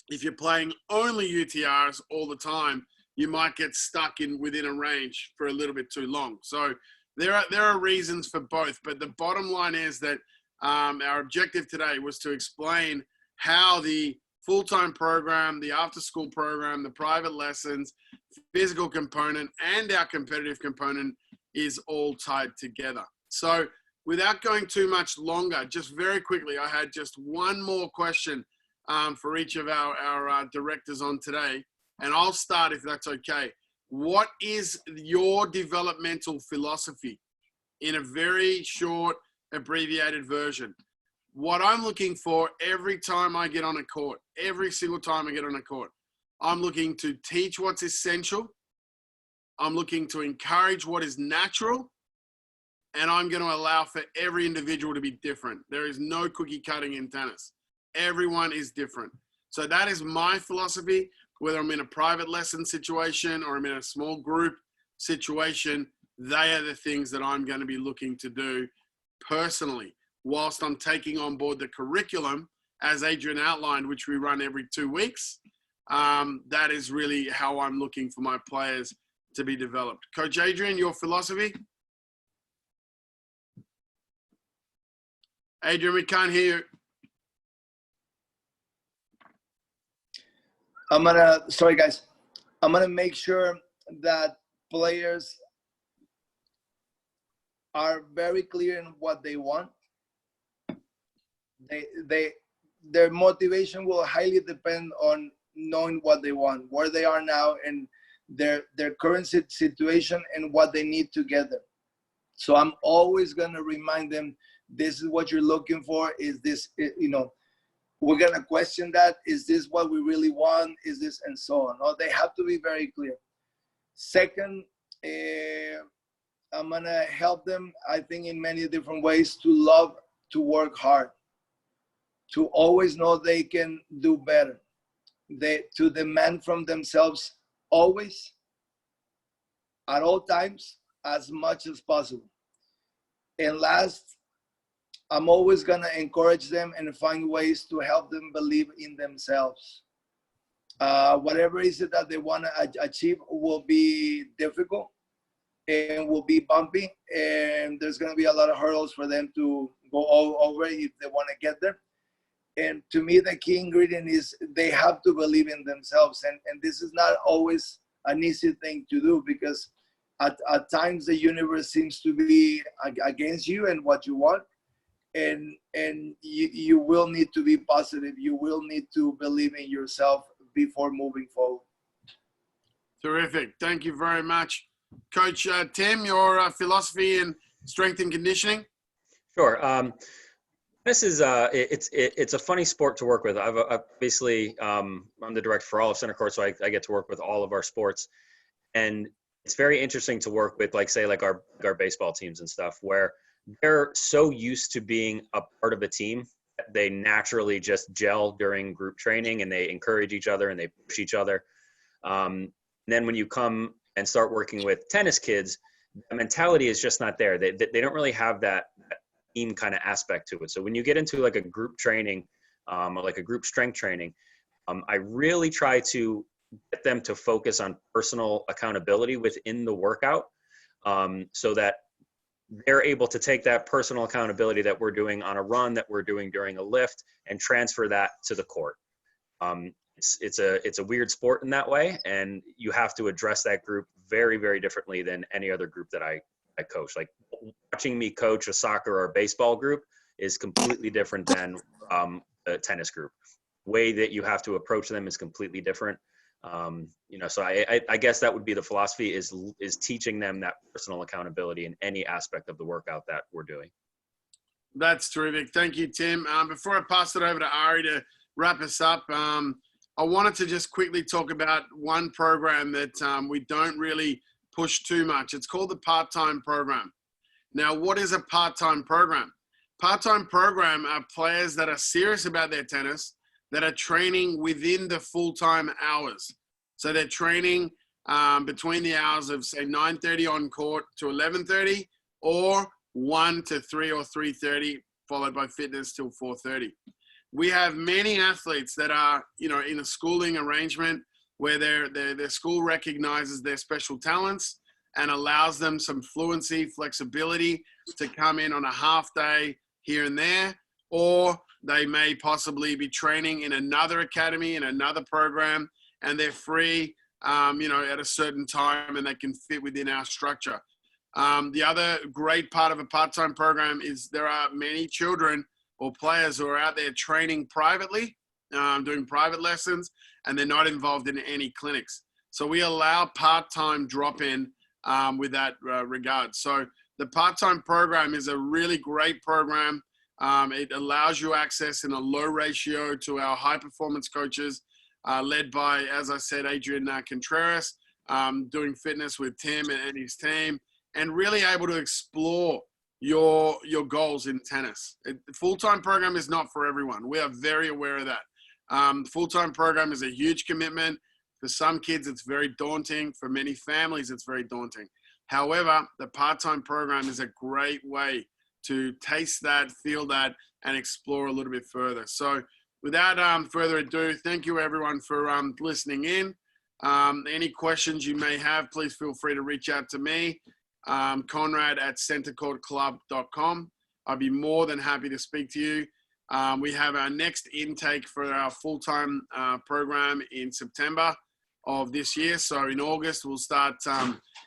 if you're playing only UTRs all the time, you might get stuck within a range for a little bit too long. So there are reasons for both, but the bottom line is that our objective today was to explain how the full-time program, the after-school program, the private lessons, physical component, and our competitive component is all tied together. So without going too much longer, just very quickly, I had just one more question for each of our directors on today, and I'll start if that's okay. What is your developmental philosophy in a very short, abbreviated version? What I'm looking for every time I get on a court, every single time I get on a court, I'm looking to teach what's essential. I'm looking to encourage what is natural. And I'm going to allow for every individual to be different. There is no cookie cutting in tennis. Everyone is different. So that is my philosophy, whether I'm in a private lesson situation or I'm in a small group situation, they are the things that I'm going to be looking to do personally, whilst I'm taking on board the curriculum, as Adrian outlined, which we run every 2 weeks. That is really how I'm looking for my players to be developed. Coach Adrian, your philosophy? Adrian, we can't hear you. Sorry guys, I'm gonna make sure that players are very clear in what they want. Their motivation will highly depend on knowing what they want, where they are now, and their current situation and what they need to get there. So I'm always gonna remind them, this is what you're looking for. Is this, we're gonna question that. Is this what we really want? Is this, and so on. No, they have to be very clear. Second, I'm gonna help them, I think, in many different ways, to love to work hard, to always know they can do better, to demand from themselves always, at all times, as much as possible. And last, I'm always gonna encourage them and find ways to help them believe in themselves. Whatever is it that they wanna achieve will be difficult and will be bumpy, and there's gonna be a lot of hurdles for them to go over if they wanna get there. And to me, the key ingredient is they have to believe in themselves. And this is not always an easy thing to do, because at times the universe seems to be against you and what you want. And you will need to be positive. You will need to believe in yourself before moving forward. Terrific. Thank you very much. Coach Tim, your philosophy in strength and conditioning? Sure. This is it's a funny sport to work with. I've basically I'm the director for all of Centercourt, so I get to work with all of our sports, and it's very interesting to work with, like our baseball teams and stuff, where they're so used to being a part of a team that they naturally just gel during group training, and they encourage each other and they push each other. And then when you come and start working with tennis kids, the mentality is just not there. They don't really have that team kind of aspect to it. So when you get into like a group training, or like a group strength training, I really try to get them to focus on personal accountability within the workout, so that they're able to take that personal accountability that we're doing on a run, that we're doing during a lift, and transfer that to the court. It's a weird sport in that way, and you have to address that group very, very differently than any other group that I coach. Like watching me coach a soccer or a baseball group is completely different than a tennis group. Way that you have to approach them is completely different. So I guess that would be the philosophy is teaching them that personal accountability in any aspect of the workout that we're doing. That's terrific. Thank you, Tim. Before I pass it over to Ari to wrap us up, I wanted to just quickly talk about one program that we don't really push too much. It's called the part-time program. Now, what is a part-time program? Part-time program are players that are serious about their tennis, that are training within the full-time hours. So they're training between the hours of, say, 9:30 on court to 11:30, or 1 to 3 or 3:30, followed by fitness till 4:30. We have many athletes that are, in a schooling arrangement where their school recognizes their special talents and allows them some fluency, flexibility to come in on a half day here and there, or they may possibly be training in another academy, in another program, and they're free, at a certain time, and they can fit within our structure. The other great part of a part-time program is there are many children or players who are out there training privately, doing private lessons, and they're not involved in any clinics. So we allow part-time drop-in with that regard. So the part-time program is a really great program. It allows you access in a low ratio to our high-performance coaches, led by, as I said, Adrian Contreras, doing fitness with Tim and his team, and really able to explore your goals in tennis. The full-time program is not for everyone. We are very aware of that. Full-time program is a huge commitment. For some kids, it's very daunting. For many families, it's very daunting. However, the part-time program is a great way to taste that, feel that, and explore a little bit further. So without further ado, thank you everyone for listening in. Any questions you may have, please feel free to reach out to me, Conrad at centercourtclub.com. I'd be more than happy to speak to you. We have our next intake for our full-time program in September of this year. So in August, we'll start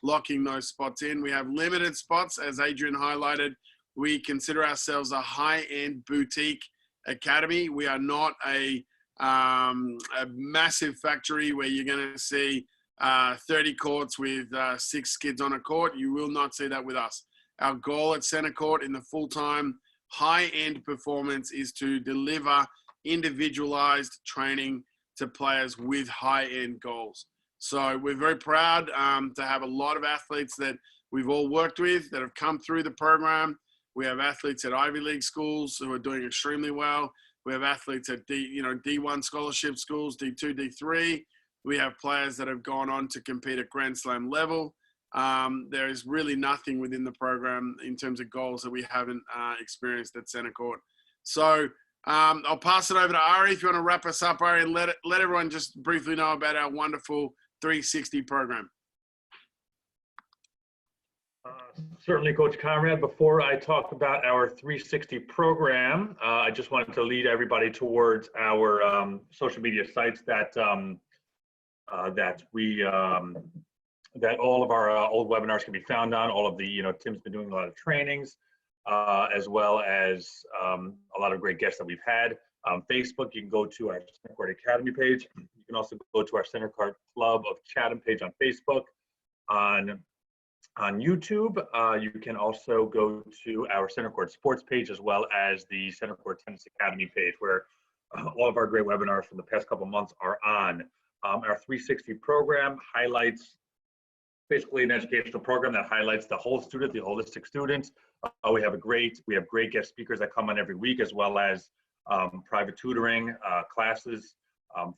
locking those spots in. We have limited spots, as Adrian highlighted. We consider ourselves a high-end boutique academy. We are not a massive factory where you're going to see 30 courts with 6 kids on a court. You will not see that with us. Our goal at Centercourt in the full-time high-end performance is to deliver individualized training to players with high-end goals. So we're very proud to have a lot of athletes that we've all worked with that have come through the program. We have athletes at Ivy League schools who are doing extremely well. We have athletes at D1 scholarship schools, D2, D3. We have players that have gone on to compete at Grand Slam level. There is really nothing within the program in terms of goals that we haven't experienced at Centercourt. So I'll pass it over to Ari if you want to wrap us up, Ari, and let everyone just briefly know about our wonderful 360 program. Certainly, Coach Conrad. Before I talk about our 360 program, I just wanted to lead everybody towards our social media sites that that all of our old webinars can be found on. All of the, Tim's been doing a lot of trainings, as well as a lot of great guests that we've had. Facebook, you can go to our Centercourt Academy page. You can also go to our Centercourt Club of Chatham page on Facebook. On YouTube, you can also go to our Centercourt Sports page, as well as the Centercourt Tennis Academy page, where all of our great webinars from the past couple months are on. Our 360 program highlights basically an educational program that highlights the whole student, the holistic student. We have great guest speakers that come on every week, as well as private tutoring classes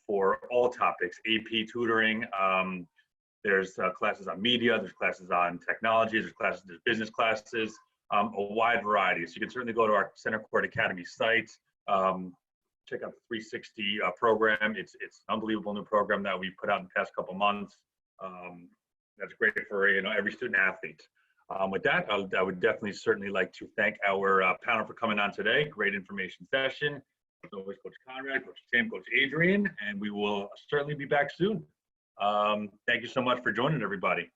for all topics, AP tutoring. There's classes on media, there's classes on technology, there's business classes, a wide variety. So you can certainly go to our Centercourt Academy site, check out the 360 program. It's an unbelievable new program that we've put out in the past couple months. That's great for every student athlete. With that, I would definitely certainly like to thank our panel for coming on today. Great information session. As always, Coach Conrad, Coach Tim, Coach Adrian, and we will certainly be back soon. Thank you so much for joining, everybody.